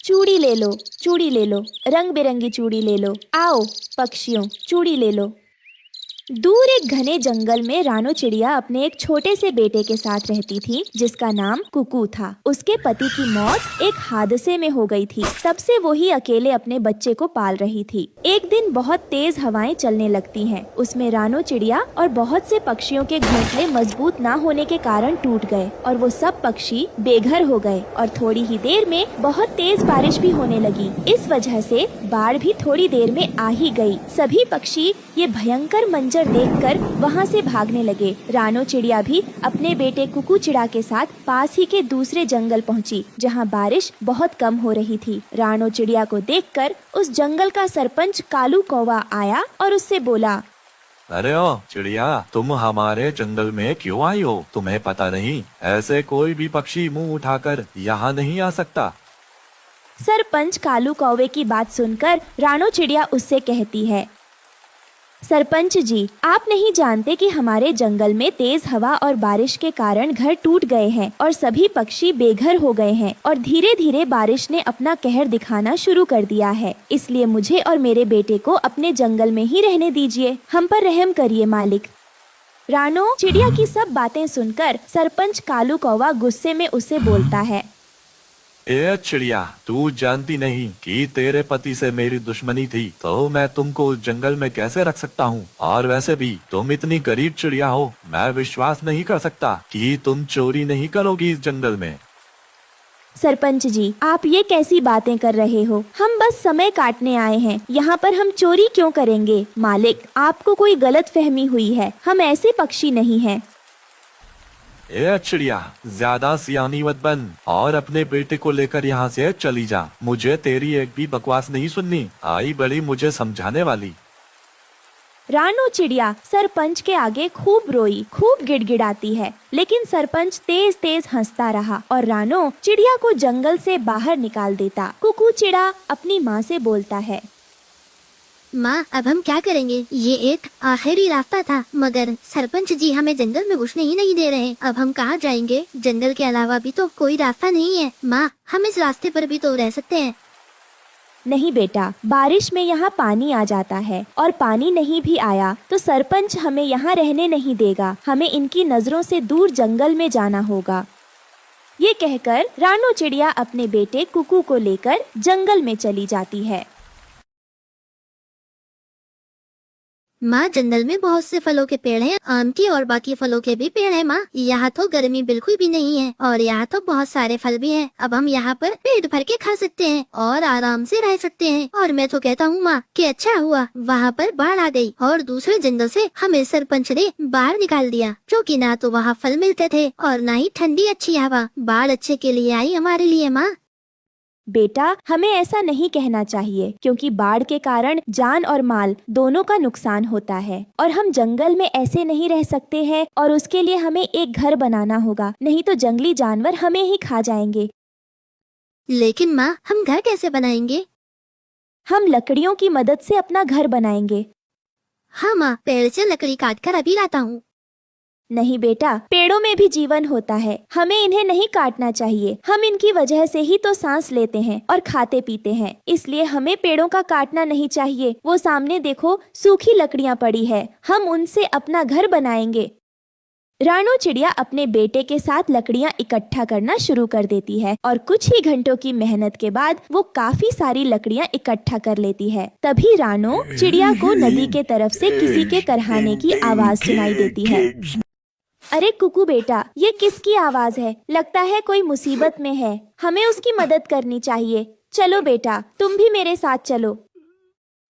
चूड़ी ले लो, चूड़ी ले लो, रंग बिरंगी चूड़ी ले लो। आओ पक्षियों, चूड़ी ले लो। दूर एक घने जंगल में रानो चिड़िया अपने एक छोटे से बेटे के साथ रहती थी, जिसका नाम कुकू था। उसके पति की मौत एक हादसे में हो गई थी। तब से वो ही अकेले अपने बच्चे को पाल रही थी। एक दिन बहुत तेज हवाएं चलने लगती हैं। उसमें रानो चिड़िया और बहुत से पक्षियों के घोंसले मजबूत न होने के कारण टूट गए और वो सब पक्षी बेघर हो गए और थोड़ी ही देर में बहुत तेज बारिश भी होने लगी। इस वजह से बाढ़ भी थोड़ी देर में आ ही गई। सभी पक्षी ये भयंकर मंजर देखकर वहाँ से भागने लगे। रानो चिड़िया भी अपने बेटे कुकू चिड़ा के साथ पास ही के दूसरे जंगल पहुँची, जहाँ बारिश बहुत कम हो रही थी। रानो चिड़िया को देखकर उस जंगल का सरपंच कालू कौवा आया और उससे बोला, अरे ओ चिड़िया, तुम हमारे जंगल में क्यों आई हो? तुम्हें पता नहीं ऐसे कोई भी पक्षी मुंह उठाकर यहाँ नहीं आ सकता। सरपंच कालू कौवे की बात सुनकर रानो चिड़िया उससे कहती है, सरपंच जी, आप नहीं जानते कि हमारे जंगल में तेज हवा और बारिश के कारण घर टूट गए हैं और सभी पक्षी बेघर हो गए हैं और धीरे धीरे बारिश ने अपना कहर दिखाना शुरू कर दिया है। इसलिए मुझे और मेरे बेटे को अपने जंगल में ही रहने दीजिए। हम पर रहम करिए मालिक। रानो चिड़िया की सब बातें सुनकर सरपंच कालू कौवा गुस्से में उसे बोलता है, ए चिड़िया, तू जानती नहीं कि तेरे पति से मेरी दुश्मनी थी, तो मैं तुमको जंगल में कैसे रख सकता हूँ? और वैसे भी तुम इतनी गरीब चिड़िया हो, मैं विश्वास नहीं कर सकता कि तुम चोरी नहीं करोगी इस जंगल में। सरपंच जी, आप ये कैसी बातें कर रहे हो? हम बस समय काटने आए हैं। यहाँ पर हम चोरी क्यों करेंगे? मालिक, आपको कोई गलत फहमी हुई है। हम ऐसे पक्षी नहीं हैं। ए चिड़िया, ज्यादा सियानी मत बन और अपने बेटे को लेकर यहाँ से चली जा। मुझे तेरी एक भी बकवास नहीं सुननी। आई बड़ी मुझे समझाने वाली। रानो चिड़िया सरपंच के आगे खूब रोई, खूब गिड़गिड़ाती है, लेकिन सरपंच तेज तेज हंसता रहा और रानो चिड़िया को जंगल से बाहर निकाल देता। कुकू चिड़ा अपनी माँ से बोलता है, माँ, अब हम क्या करेंगे? ये एक आखिरी रास्ता था, मगर सरपंच जी हमें जंगल में घुसने ही नहीं दे रहे। अब हम कहाँ जाएंगे? जंगल के अलावा भी तो कोई रास्ता नहीं है। माँ, हम इस रास्ते पर भी तो रह सकते हैं। नहीं बेटा, बारिश में यहाँ पानी आ जाता है और पानी नहीं भी आया तो सरपंच हमें यहाँ रहने नहीं देगा। हमें इनकी नजरों से दूर जंगल में जाना होगा। ये कहकर रानो चिड़िया अपने बेटे कुकू को लेकर जंगल में चली जाती है। माँ, जंगल में बहुत से फलों के पेड़ हैं, आम के और बाकी फलों के भी पेड़ हैं। माँ, यहाँ तो गर्मी बिल्कुल भी नहीं है और यहाँ तो बहुत सारे फल भी हैं। अब हम यहाँ पर पेट भर के खा सकते हैं और आराम से रह सकते हैं। और मैं तो कहता हूँ माँ कि अच्छा हुआ वहाँ पर बाढ़ आ गई और दूसरे जंगल से हमें सरपंच ने बाहर निकाल दिया, क्योंकि ना तो वहाँ फल मिलते थे और ना ही ठंडी अच्छी हवा। बाढ़ अच्छे के लिए आई हमारे लिए। माँ बेटा, हमें ऐसा नहीं कहना चाहिए, क्योंकि बाढ़ के कारण जान और माल दोनों का नुकसान होता है और हम जंगल में ऐसे नहीं रह सकते हैं और उसके लिए हमें एक घर बनाना होगा, नहीं तो जंगली जानवर हमें ही खा जाएंगे। लेकिन माँ, हम घर कैसे बनाएंगे? हम लकड़ियों की मदद से अपना घर बनाएंगे। हाँ माँ, पेड़ से लकड़ी काट कर अभी लाता हूँ। नहीं बेटा, पेड़ों में भी जीवन होता है, हमें इन्हें नहीं काटना चाहिए। हम इनकी वजह से ही तो सांस लेते हैं और खाते पीते हैं, इसलिए हमें पेड़ों का काटना नहीं चाहिए। वो सामने देखो, सूखी लकड़ियाँ पड़ी है, हम उनसे अपना घर बनाएंगे। रानो चिड़िया अपने बेटे के साथ लकड़ियाँ इकट्ठा करना शुरू कर देती है और कुछ ही घंटों की मेहनत के बाद वो काफी सारी लकड़ियाँ इकट्ठा कर लेती है। तभी रानो चिड़िया को नदी के तरफ से किसी के करहाने की आवाज सुनाई देती है। अरे कुकू बेटा, ये किसकी आवाज है? लगता है कोई मुसीबत में है, हमें उसकी मदद करनी चाहिए। चलो बेटा, तुम भी मेरे साथ चलो।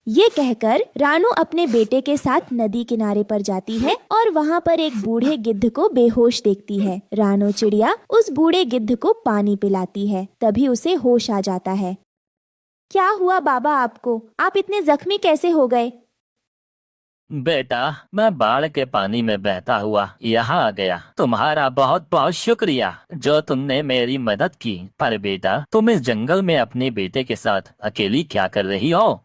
ये कहकर रानो अपने बेटे के साथ नदी किनारे पर जाती है और वहाँ पर एक बूढ़े गिद्ध को बेहोश देखती है। रानो चिड़िया उस बूढ़े गिद्ध को पानी पिलाती है, तभी उसे होश आ जाता है। क्या हुआ बाबा आपको? आप इतने जख्मी कैसे हो गए? बेटा, मैं बाढ़ के पानी में बहता हुआ यहाँ आ गया। तुम्हारा बहुत बहुत शुक्रिया जो तुमने मेरी मदद की। पर बेटा, तुम इस जंगल में अपने बेटे के साथ अकेली क्या कर रही हो?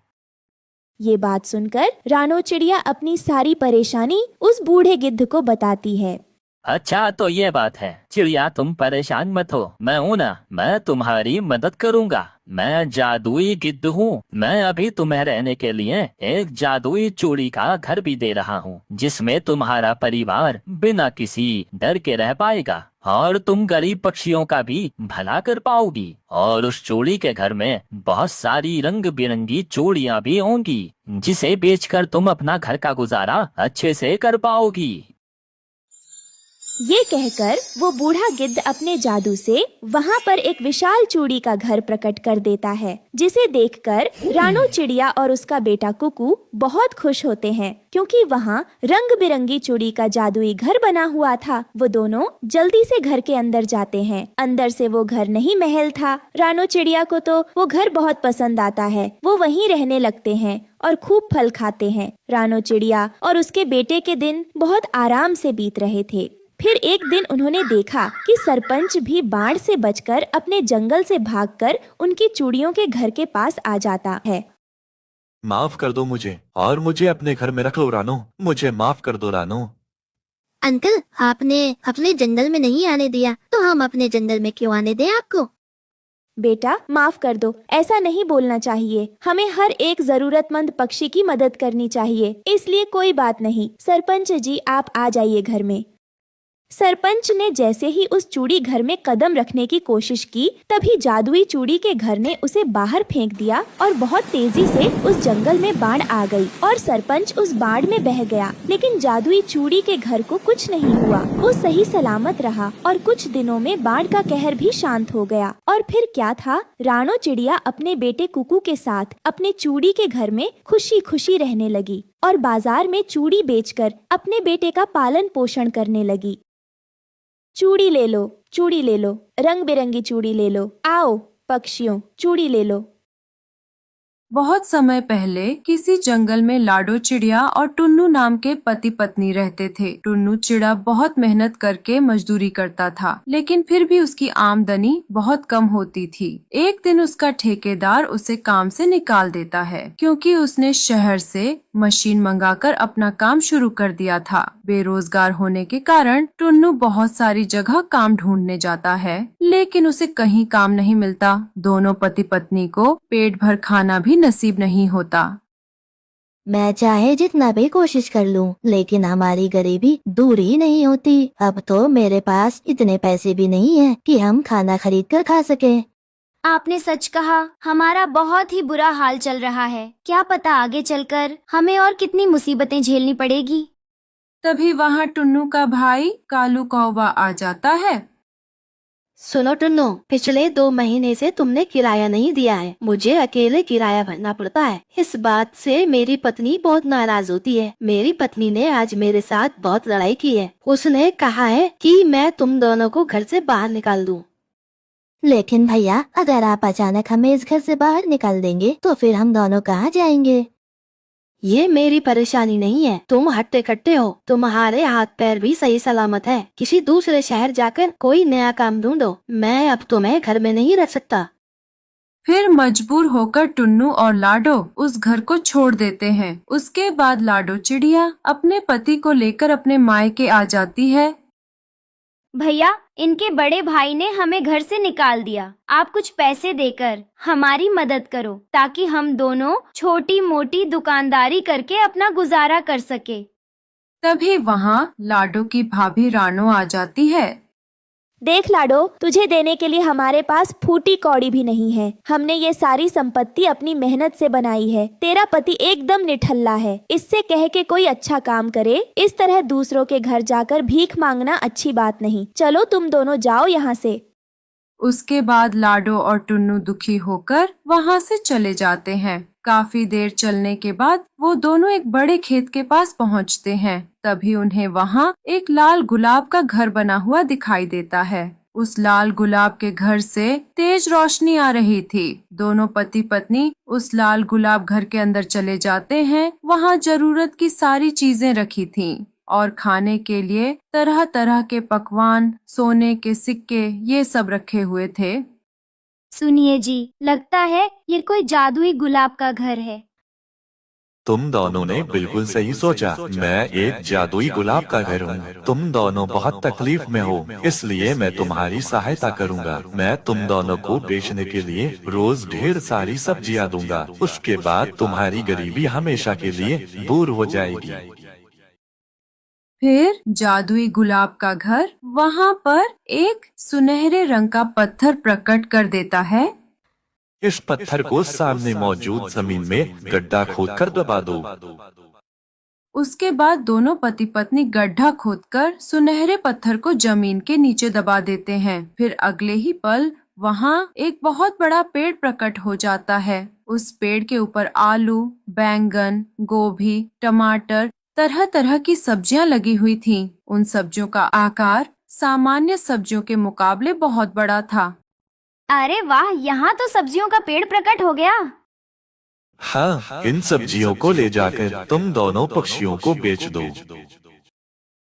ये बात सुनकर रानो चिड़िया अपनी सारी परेशानी उस बूढ़े गिद्ध को बताती है। अच्छा तो ये बात है। चिड़िया तुम परेशान मत हो, मैं हूँ ना, मैं तुम्हारी मदद करूँगा। मैं जादुई गिद्ध हूँ। मैं अभी तुम्हें रहने के लिए एक जादुई चूड़ी का घर भी दे रहा हूँ, जिसमें तुम्हारा परिवार बिना किसी डर के रह पाएगा और तुम गरीब पक्षियों का भी भला कर पाओगी। और उस चूड़ी के घर में बहुत सारी रंग बिरंगी चूड़ियाँ भी होंगी, जिसे बेचकर तुम अपना घर का गुजारा अच्छे से कर पाओगी। ये कहकर वो बूढ़ा गिद्ध अपने जादू से वहाँ पर एक विशाल चूड़ी का घर प्रकट कर देता है, जिसे देखकर रानो चिड़िया और उसका बेटा कुकू बहुत खुश होते हैं, क्योंकि वहाँ रंग बिरंगी चूड़ी का जादुई घर बना हुआ था। वो दोनों जल्दी से घर के अंदर जाते हैं। अंदर से वो घर नहीं महल था। रानो चिड़िया को तो वो घर बहुत पसंद आता है। वो वहीं रहने लगते हैं और खूब फल खाते हैं। रानो चिड़िया और उसके बेटे के दिन बहुत आराम से बीत रहे थे। फिर एक दिन उन्होंने देखा कि सरपंच भी बाढ़ से बचकर अपने जंगल से भागकर उनकी चूड़ियों के घर के पास आ जाता है। माफ कर दो मुझे और मुझे अपने घर में रख लो रानो, मुझे माफ कर दो रानो। अंकल, आपने अपने जंगल में नहीं आने दिया, तो हम अपने जंगल में क्यों आने दें आपको? बेटा माफ कर दो, ऐसा नहीं बोलना चाहिए। हमें हर एक जरूरतमंद पक्षी की मदद करनी चाहिए, इसलिए कोई बात नहीं। सरपंच जी आप आ जाइए घर में। सरपंच ने जैसे ही उस चूड़ी घर में कदम रखने की कोशिश की, तभी जादुई चूड़ी के घर ने उसे बाहर फेंक दिया और बहुत तेजी से उस जंगल में बाढ़ आ गई और सरपंच उस बाढ़ में बह गया। लेकिन जादुई चूड़ी के घर को कुछ नहीं हुआ, वो सही सलामत रहा और कुछ दिनों में बाढ़ का कहर भी शांत हो गया। और फिर क्या था, रानो चिड़िया अपने बेटे कुकू के साथ अपने चूड़ी के घर में खुशी खुशी रहने लगी और बाजार में चूड़ी बेचकर अपने बेटे का पालन पोषण करने लगी। चूड़ी ले लो, चूड़ी ले लो, रंग बिरंगी चूड़ी ले लो। आओ पक्षियों, चूड़ी ले लो। बहुत समय पहले किसी जंगल में लाडो चिड़िया और टुन्नू नाम के पति पत्नी रहते थे। टुन्नू चिड़ा बहुत मेहनत करके मजदूरी करता था, लेकिन फिर भी उसकी आमदनी बहुत कम होती थी। एक दिन उसका ठेकेदार उसे काम से निकाल देता है, क्योंकि उसने शहर से मशीन मंगाकर अपना काम शुरू कर दिया था। बेरोजगार होने के कारण टुन्नू बहुत सारी जगह काम ढूंढने जाता है, लेकिन उसे कहीं काम नहीं मिलता। दोनों पति पत्नी को पेट भर खाना भी नसीब नहीं होता। मैं चाहे जितना भी कोशिश कर लूं, लेकिन हमारी गरीबी दूर ही नहीं होती। अब तो मेरे पास इतने पैसे भी नहीं हैं कि हम खाना खरीद कर खा सकें। आपने सच कहा, हमारा बहुत ही बुरा हाल चल रहा है। क्या पता आगे चलकर हमें और कितनी मुसीबतें झेलनी पड़ेगी। तभी वहाँ टुन्नू का भाई कालू कौवा आ जाता है। सुनो टुन्नू, पिछले 2 महीने से तुमने किराया नहीं दिया है। मुझे अकेले किराया भरना पड़ता है। इस बात से मेरी पत्नी बहुत नाराज होती है। मेरी पत्नी ने आज मेरे साथ बहुत लड़ाई की है। उसने कहा है कि मैं तुम दोनों को घर से बाहर निकाल दूं। लेकिन भैया, अगर आप अचानक हमें इस घर से बाहर निकाल देंगे तो फिर हम दोनों कहाँ जाएंगे? ये मेरी परेशानी नहीं है। तुम हट्टे कट्टे हो, तुम्हारे हाथ पैर भी सही सलामत है। किसी दूसरे शहर जाकर कोई नया काम ढूंढो। मैं अब तुम्हें घर में नहीं रख सकता। फिर मजबूर होकर टुन्नू और लाडो उस घर को छोड़ देते हैं। उसके बाद लाडो चिड़िया अपने पति को लेकर अपने मायके आ जाती है। भैया, इनके बड़े भाई ने हमें घर से निकाल दिया। आप कुछ पैसे देकर हमारी मदद करो, ताकि हम दोनों छोटी मोटी दुकानदारी करके अपना गुजारा कर सके। तभी वहाँ लाडो की भाभी रानो आ जाती है। देख लाडो, तुझे देने के लिए हमारे पास फूटी कौड़ी भी नहीं है। हमने ये सारी संपत्ति अपनी मेहनत से बनाई है। तेरा पति एकदम निठल्ला है। इससे कह के कोई अच्छा काम करे। इस तरह दूसरों के घर जाकर भीख मांगना अच्छी बात नहीं। चलो तुम दोनों जाओ यहाँ से। उसके बाद लाडो और टुन्नू दुखी होकर वहाँ से चले जाते हैं। काफी देर चलने के बाद वो दोनों एक बड़े खेत के पास पहुँचते हैं। तभी उन्हें वहाँ एक लाल गुलाब का घर बना हुआ दिखाई देता है। उस लाल गुलाब के घर से तेज रोशनी आ रही थी। दोनों पति पत्नी उस लाल गुलाब घर के अंदर चले जाते हैं। वहाँ जरूरत की सारी चीजें रखी थीं और खाने के लिए तरह तरह के पकवान, सोने के सिक्के, ये सब रखे हुए थे। सुनिए जी, लगता है ये कोई जादुई गुलाब का घर है। तुम दोनों ने बिल्कुल सही सोचा। मैं एक जादुई गुलाब का घर हूँ। तुम दोनों बहुत तकलीफ में हो, इसलिए मैं तुम्हारी सहायता करूँगा। मैं तुम दोनों को बेचने के लिए रोज ढेर सारी सब्जियाँ दूंगा। उसके बाद तुम्हारी गरीबी हमेशा के लिए दूर हो जाएगी। फिर जादुई गुलाब का घर वहाँ पर एक सुनहरे रंग का पत्थर प्रकट कर देता है। इस पत्थर को सामने मौजूद जमीन में गड्ढा खोदकर दबा दो। उसके बाद दोनों पति पत्नी गड्ढा खोदकर सुनहरे पत्थर को जमीन के नीचे दबा देते हैं। फिर अगले ही पल वहाँ एक बहुत बड़ा पेड़ प्रकट हो जाता है। उस पेड़ के ऊपर आलू, बैंगन, गोभी, टमाटर, तरह तरह की सब्जियां लगी हुई थीं। उन सब्जियों का आकार सामान्य सब्जियों के मुकाबले बहुत बड़ा था। अरे वाह, यहाँ तो सब्जियों का पेड़ प्रकट हो गया। हाँ, इन सब्जियों को ले जाकर तुम दोनों पक्षियों को बेच दो।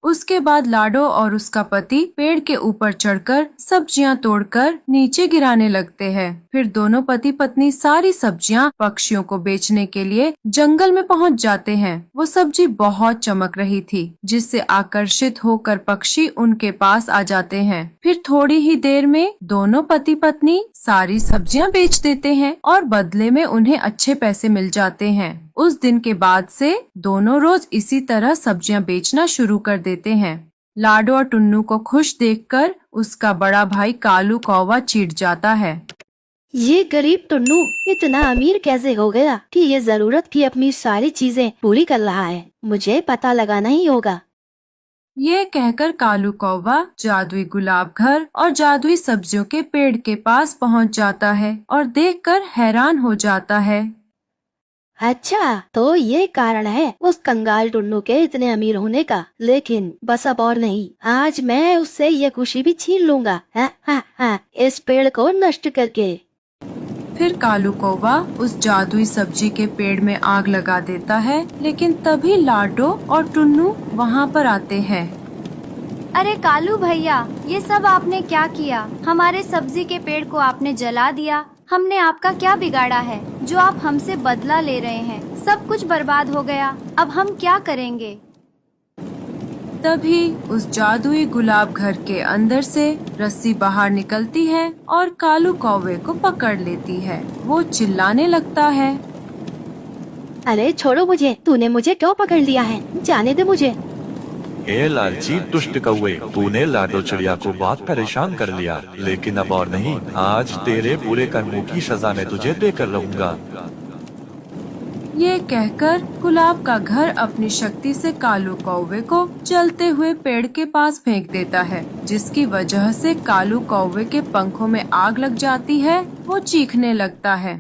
उसके बाद लाडो और उसका पति पेड़ के ऊपर चढ़कर सब्जियां तोड़कर नीचे गिराने लगते हैं। फिर दोनों पति पत्नी सारी सब्जियां पक्षियों को बेचने के लिए जंगल में पहुंच जाते हैं। वो सब्जी बहुत चमक रही थी, जिससे आकर्षित होकर पक्षी उनके पास आ जाते हैं। फिर थोड़ी ही देर में दोनों पति पत्नी सारी सब्जियां बेच देते हैं और बदले में उन्हें अच्छे पैसे मिल जाते हैं। उस दिन के बाद से दोनों रोज इसी तरह सब्जियां बेचना शुरू कर देते हैं। लाडो और टुन्नू को खुश देखकर उसका बड़ा भाई कालू कौवा चिढ़ जाता है। ये गरीब टुन्नू इतना अमीर कैसे हो गया कि ये जरूरत की अपनी सारी चीजें पूरी कर रहा है। मुझे पता लगाना ही होगा। ये कहकर कालू कौवा जादुई गुलाब घर और जादुई सब्जियों के पेड़ के पास पहुंच जाता है और देखकर हैरान हो जाता है। अच्छा, तो ये कारण है उस कंगाल टुन्नू के इतने अमीर होने का। लेकिन बस अब और नहीं, आज मैं उससे ये खुशी भी छीन लूंगा। इस पेड़ को नष्ट करके। फिर कालू कौवा उस जादुई सब्जी के पेड़ में आग लगा देता है, लेकिन तभी लाडो और टुन्नू वहाँ पर आते हैं। अरे कालू भैया, ये सब आपने क्या किया? हमारे सब्जी के पेड़ को आपने जला दिया। हमने आपका क्या बिगाड़ा है जो आप हमसे बदला ले रहे हैं? सब कुछ बर्बाद हो गया। अब हम क्या करेंगे? तभी उस जादुई गुलाब घर के अंदर से रस्सी बाहर निकलती है और कालू कौवे को पकड़ लेती है। वो चिल्लाने लगता है, अरे छोड़ो मुझे, तूने मुझे क्यों पकड़ लिया है? जाने दे मुझे। ए लालची दुष्ट कौवे, तूने लाडो चिड़िया को बहुत परेशान कर लिया, लेकिन अब और नहीं। आज तेरे बुरे कर्मों की सजा मैं तुझे देकर रहूंगा। ये कहकर गुलाब का घर अपनी शक्ति से कालू कौवे को चलते हुए पेड़ के पास फेंक देता है, जिसकी वजह से कालू कौवे के पंखों में आग लग जाती है। वो चीखने लगता है,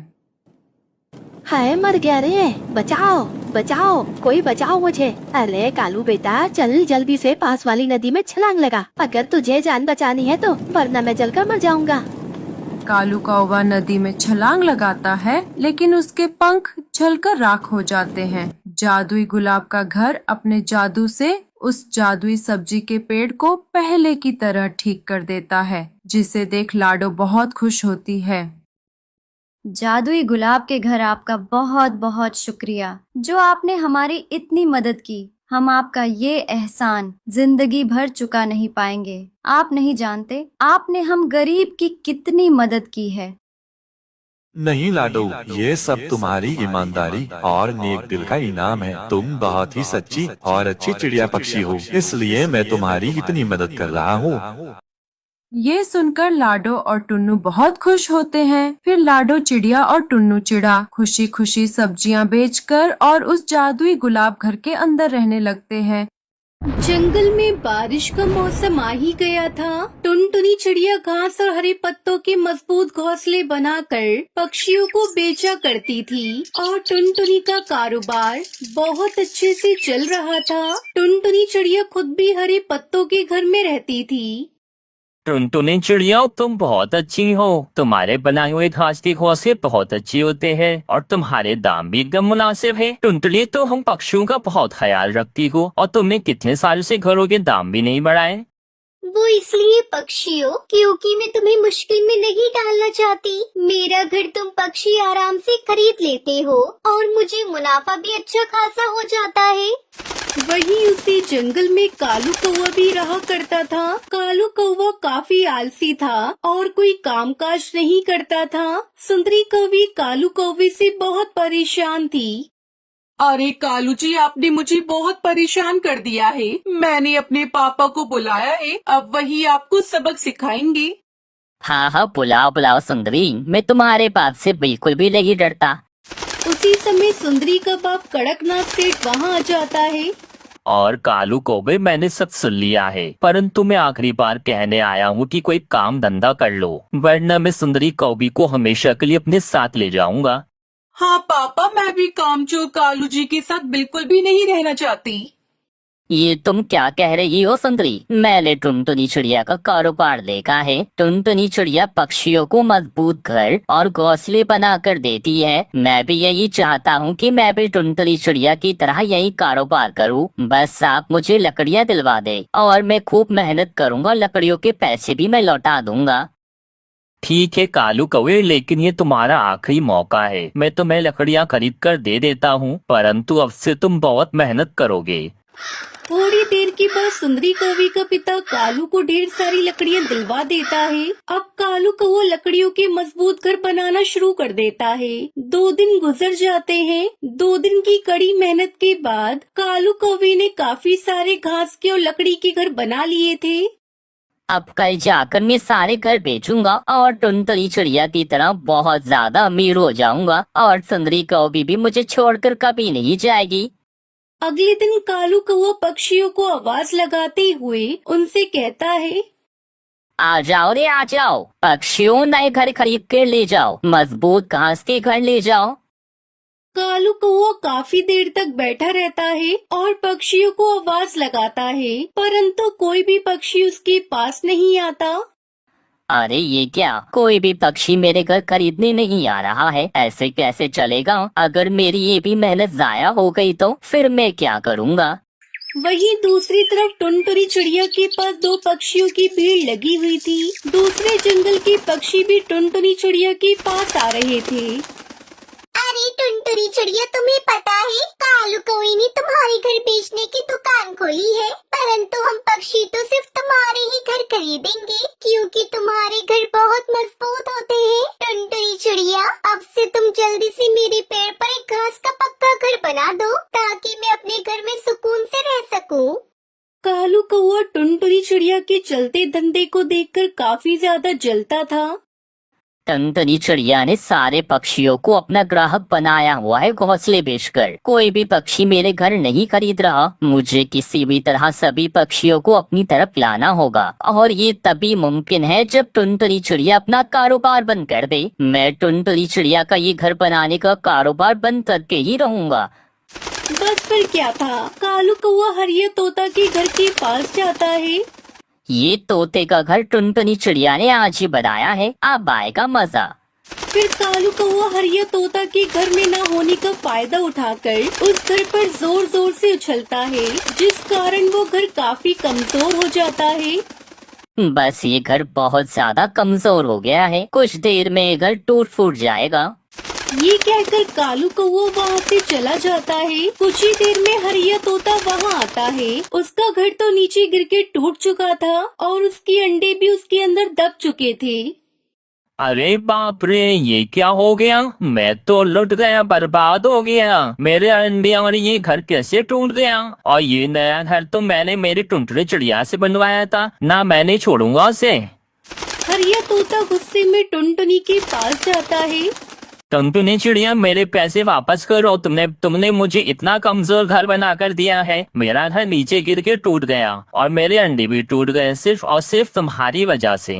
हाय मर गया रे, बचाओ बचाओ, कोई बचाओ मुझे। अरे कालू बेटा, चल जल्दी से पास वाली नदी में छलांग लगा, अगर तुझे जान बचानी है तो, वरना मैं जलकर मर जाऊंगा। कालू कौवा नदी में छलांग लगाता है, लेकिन उसके पंख जलकर राख हो जाते हैं। जादुई गुलाब का घर अपने जादू से उस जादुई सब्जी के पेड़ को पहले की तरह ठीक कर देता है, जिसे देख लाडो बहुत खुश होती है। जादुई गुलाब के घर, आपका बहुत बहुत शुक्रिया जो आपने हमारी इतनी मदद की। हम आपका ये एहसान जिंदगी भर चुका नहीं पाएंगे। आप नहीं जानते आपने हम गरीब की कितनी मदद की है। नहीं लाडो, ये सब तुम्हारी ईमानदारी और नेक दिल का इनाम है। तुम बहुत ही सच्ची और अच्छी चिड़िया पक्षी हो, इसलिए मैं तुम्हारी इतनी मदद कर रहा हूँ। ये सुनकर लाडो और टुन्नू बहुत खुश होते हैं। फिर लाडो चिड़िया और टुन्नू चिड़ा खुशी खुशी सब्जियां बेचकर और उस जादुई गुलाब घर के अंदर रहने लगते हैं। जंगल में बारिश का मौसम आ ही गया था। टुनटुनी चिड़िया घास और हरे पत्तों के मजबूत घोंसले बनाकर पक्षियों को बेचा करती थी और टुनटुनी का कारोबार बहुत अच्छे से चल रहा था। टुनटुनी चिड़िया खुद भी हरे पत्तों के घर में रहती थी। टुनटुनी चिड़िया, तुम बहुत अच्छी हो। तुम्हारे बनाए हुए घास के घोंसले बहुत अच्छे होते हैं और तुम्हारे दाम भी एकदम मुनासिब है। टुनटुनी, तो हम पक्षियों का बहुत ख्याल रखती हो और तुमने कितने साल से घरों के दाम भी नहीं बढ़ाए। वो इसलिए पक्षियों क्योंकि मैं तुम्हें मुश्किल में नहीं डालना चाहती। मेरा घर तुम पक्षी आराम से खरीद लेते हो और मुझे मुनाफा भी अच्छा खासा हो जाता है। वहीं उसी जंगल में कालू कौवा भी रहा करता था। कालू कौवा काफी आलसी था और कोई कामकाज नहीं करता था। सुंदरी कौवी कालू कौवे से बहुत परेशान थी। अरे कालू जी, आपने मुझे बहुत परेशान कर दिया है। मैंने अपने पापा को बुलाया है, अब वही आपको सबक सिखाएंगे। हाँ हाँ, बुलाओ बुलाओ सुंदरी, मैं तुम्हारे बाप से बिल्कुल भी नहीं डरता। उसी समय सुंदरी का बाप कड़कनाथ सेठ वहाँ आ जाता है। और कालू कौवे, मैंने सब सुन लिया है, परंतु मैं आखिरी बार कहने आया हूँ कि कोई काम धंधा कर लो, वरना मैं सुंदरी कौवी को हमेशा के लिए अपने साथ ले जाऊंगा। हाँ पापा, मैं भी कामचोर कालू जी के साथ बिल्कुल भी नहीं रहना चाहती। ये तुम क्या कह रही हो सुंदरी? मैंने टुनटुनी चिड़िया का कारोबार देखा है। टुनटुनी चिड़िया पक्षियों को मजबूत घर और घोंसले बना कर देती है। मैं भी यही चाहता हूँ कि मैं भी टुनटुनी चिड़िया की तरह यही कारोबार करूँ। बस आप मुझे लकड़ियाँ दिलवा दे और मैं खूब मेहनत करूँगा, लकड़ियों के पैसे भी मैं लौटा दूंगा। ठीक है कालू कौवे, लेकिन ये तुम्हारा आखिरी मौका है। मैं तुम्हें लकड़ियाँ खरीद कर दे देता हूँ, परंतु अब से तुम बहुत मेहनत करोगे। थोड़ी देर के बाद सुंदरी कौवी का पिता कालू को ढेर सारी लकड़ियाँ दिलवा देता है। अब कालू कौवा लकड़ियों के मजबूत घर बनाना शुरू कर देता है। 2 दिन गुजर जाते हैं। 2 दिन की कड़ी मेहनत के बाद कालू कौवे ने काफी सारे घास के और लकड़ी के घर बना लिए थे। अब कल जाकर मैं सारे घर बेचूंगा और टुनटुनी चिड़िया की तरह बहुत ज्यादा अमीर हो जाऊंगा और सुंदरी कौवी भी मुझे छोड़कर कभी नहीं जाएगी। अगले दिन कालू कौवा पक्षियों को आवाज लगाते हुए उनसे कहता है, आ जाओ रे आ जाओ, पक्षियों नए घर खरीद कर ले जाओ, मजबूत घास के घर ले जाओ। कालू कौवा काफी देर तक बैठा रहता है और पक्षियों को आवाज लगाता है, परंतु कोई भी पक्षी उसके पास नहीं आता। अरे ये क्या, कोई भी पक्षी मेरे घर खरीदने नहीं आ रहा है। ऐसे कैसे चलेगा? अगर मेरी ये भी मेहनत जाया हो गई तो फिर मैं क्या करूँगा? वहीं दूसरी तरफ टुनटुनी चिड़िया के पास 2 पक्षियों की भीड़ लगी हुई थी। दूसरे जंगल के पक्षी भी टुनटुनी चिड़िया के पास आ रहे थे। अरे टुनटुनी चिड़िया, तुम्हें पता है कालू कौवे ने तुम्हारे घर बेचने की दुकान खोली है, परंतु हम पक्षी तो सिर्फ तुम्हारे ही घर खरीदेंगे क्योंकि तुम्हारे घर बहुत मजबूत होते हैं। टुनटुनी चिड़िया, अब से तुम जल्दी से मेरे पेड़ पर एक घास का पक्का घर बना दो ताकि मैं अपने घर में सुकून से रह सकूं। कालू कौवा टुनटुनी चिड़िया के चलते धंधे को देखकर काफी ज्यादा जलता था। टुनटुनी चिड़िया ने सारे पक्षियों को अपना ग्राहक बनाया हुआ है घोंसले बेचकर। कोई भी पक्षी मेरे घर नहीं खरीद रहा। मुझे किसी भी तरह सभी पक्षियों को अपनी तरफ लाना होगा और ये तभी मुमकिन है जब टुनटुनी चिड़िया अपना कारोबार बंद कर दे। मैं टुनटुनी चिड़िया का ये घर बनाने का कारोबार बंद करके ही रहूँगा। बस फिर क्या था, कालू कौवा हरिया तोता के घर के पास जाता है। ये तोते का घर टुनटुनी चिड़िया ने आज ही बनाया है, अब आएगा मजा। फिर कालू कौवा हरिया तोता के घर में न होने का फायदा उठाकर उस घर पर जोर जोर से उछलता है, जिस कारण वो घर काफी कमजोर हो जाता है। बस ये घर बहुत ज्यादा कमजोर हो गया है, कुछ देर में ये घर टूट फूट जाएगा। ये कहकर कालू कौवा वहाँ से चला जाता है। कुछ ही देर में हरिया तोता वहाँ आता है। उसका घर तो नीचे गिर के टूट चुका था और उसके अंडे भी उसके अंदर दब चुके थे। अरे बाप रे, ये क्या हो गया? मैं तो लुट गया, बर्बाद हो गया। मेरे अंडे और ये घर कैसे टूट गया? और ये नया घर तो मैंने मेरी टुनटुनी चिड़िया से बनवाया था ना, मैंने छोड़ूंगा उसे। हरिया तोता गुस्से में टुनटुनी के पास जाता है। टुनटुनी चिड़िया, मेरे पैसे वापस करो। तुमने मुझे इतना कमजोर घर बना कर दिया है। मेरा घर नीचे गिर के टूट गया और मेरे अंडे भी टूट गए, सिर्फ और सिर्फ तुम्हारी वजह से।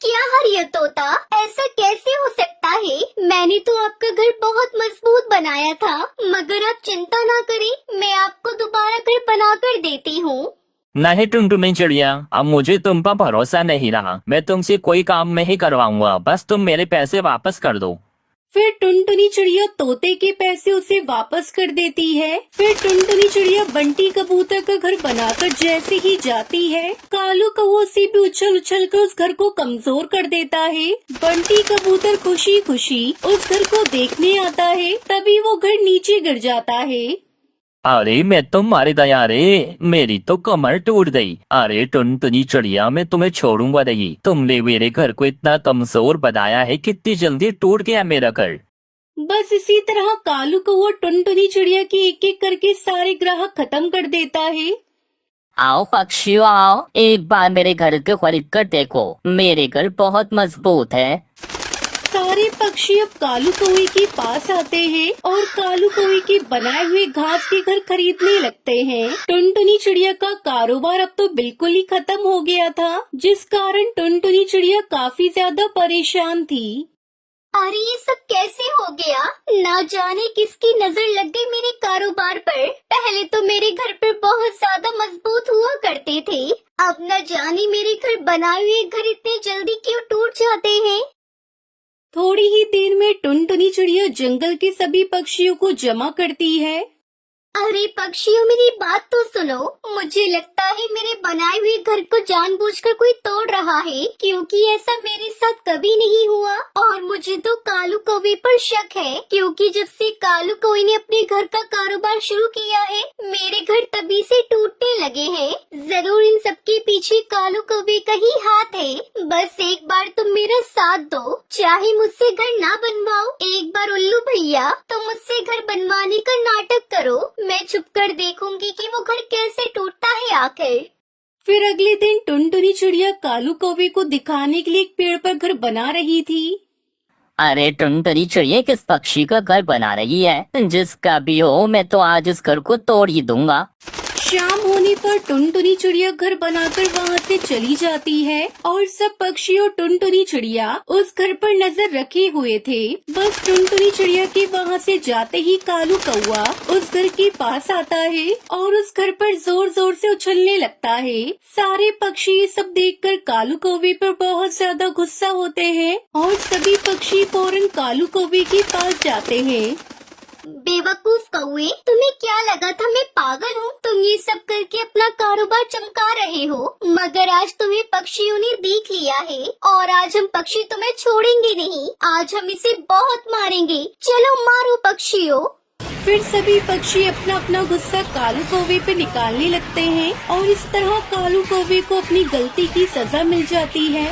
क्या हरिया तोता, ऐसा कैसे हो सकता है? मैंने तो आपका घर बहुत मजबूत बनाया था, मगर आप चिंता ना करें, मैं आपको दोबारा घर बना कर देती हूँ। नहीं टुनटुनी चिड़िया, अब मुझे तुम पर भरोसा नहीं रहा। मैं तुमसे कोई काम नहीं करवाऊंगा, बस तुम मेरे पैसे वापस कर दो। फिर टुनटुनी चिड़िया तोते के पैसे उसे वापस कर देती है। फिर टुनटुनी चिड़िया बंटी कबूतर का घर बनाकर जैसे ही जाती है, कालू कौवा उसे भी उछल उछल कर उस घर को कमजोर कर देता है। बंटी कबूतर खुशी खुशी उस घर को देखने आता है, तभी वो घर नीचे गिर जाता है। अरे मैं तो मारे दया रे, मेरी तो कमर टूट गई। अरे टुनटुनी चिड़िया, मैं तुम्हें छोड़ूंगा नहीं। तुमने मेरे घर को इतना कमजोर बनाया है, कितनी जल्दी टूट गया मेरा घर। बस इसी तरह कालू कौवा टुनटुनी चिड़िया की एक एक करके सारे ग्राहक खत्म कर देता है। आओ पक्षियों आओ, एक बार मेरे घर को खरीद कर देखो, मेरे घर बहुत मजबूत है। सारे पक्षी अब कालू कौवे के पास आते हैं और कालू कौवे के बनाए हुए घास के घर खरीदने लगते हैं। टुनटुनी चिड़िया का कारोबार अब तो बिल्कुल ही खत्म हो गया था, जिस कारण टुनटुनी चिड़िया काफी ज्यादा परेशान थी। अरे ये सब कैसे हो गया? ना जाने किसकी नजर लग गई मेरे कारोबार पर। पहले तो मेरे घर पर बहुत ज्यादा मजबूत हुआ करते थे, अब न जाने मेरे घर बनाए हुए घर इतने जल्दी क्यों टूट जाते हैं। थोड़ी ही देर में टुनटुनी चिड़िया जंगल के सभी पक्षियों को जमा करती है। अरे पक्षियों, मेरी बात तो सुनो। मुझे लगता है मेरे बनाए हुए घर को जानबूझकर कोई तोड़ रहा है, क्योंकि ऐसा मेरे साथ कभी नहीं हुआ। और मुझे तो कालू कौवे पर शक है, क्योंकि जब से कालू कौवे ने अपने घर का कारोबार शुरू किया है, मेरे घर तभी से टूटने लगे हैं। जरूर इन सबके पीछे कालू कौवे का ही हाथ है। बस एक बार तुम मेरा साथ दो, चाहे मुझसे घर ना बनवाओ। एक बार उल्लू भैया, तुम मुझसे घर बनवाने का नाटक करो, मैं छुप कर देखूंगी कि वो घर कैसे टूटता है आखिर। फिर अगले दिन टुनटुनी चिड़िया कालू कौवे को दिखाने के लिए एक पेड़ पर घर बना रही थी। अरे टुनटुनी चिड़िया किस पक्षी का घर बना रही है? जिसका भी हो, मैं तो आज इस घर को तोड़ ही दूंगा। शाम होने पर टुनटुनी चिड़िया घर बनाकर वहाँ से चली जाती है और सब पक्षी और टुनटुनी चिड़िया उस घर पर नजर रखे हुए थे। बस टुनटुनी चिड़िया के वहाँ से जाते ही कालू कौवा उस घर के पास आता है और उस घर पर जोर जोर से उछलने लगता है। सारे पक्षी ये सब देखकर कालू कौवे पर बहुत ज्यादा गुस्सा होते हैं और सभी पक्षी फौरन कालू कौवे के पास जाते हैं। बेवकूफ कौवे, तुम्हें क्या लगा था मैं पागल हूँ? तुम ये सब करके अपना कारोबार चमका रहे हो, मगर आज तुम्हें पक्षियों ने देख लिया है और आज हम पक्षी तुम्हें छोड़ेंगे नहीं। आज हम इसे बहुत मारेंगे। चलो मारो पक्षियों। फिर सभी पक्षी अपना अपना गुस्सा कालू कौवे पे निकालने लगते हैं और इस तरह कालू कौवे को अपनी गलती की सजा मिल जाती है।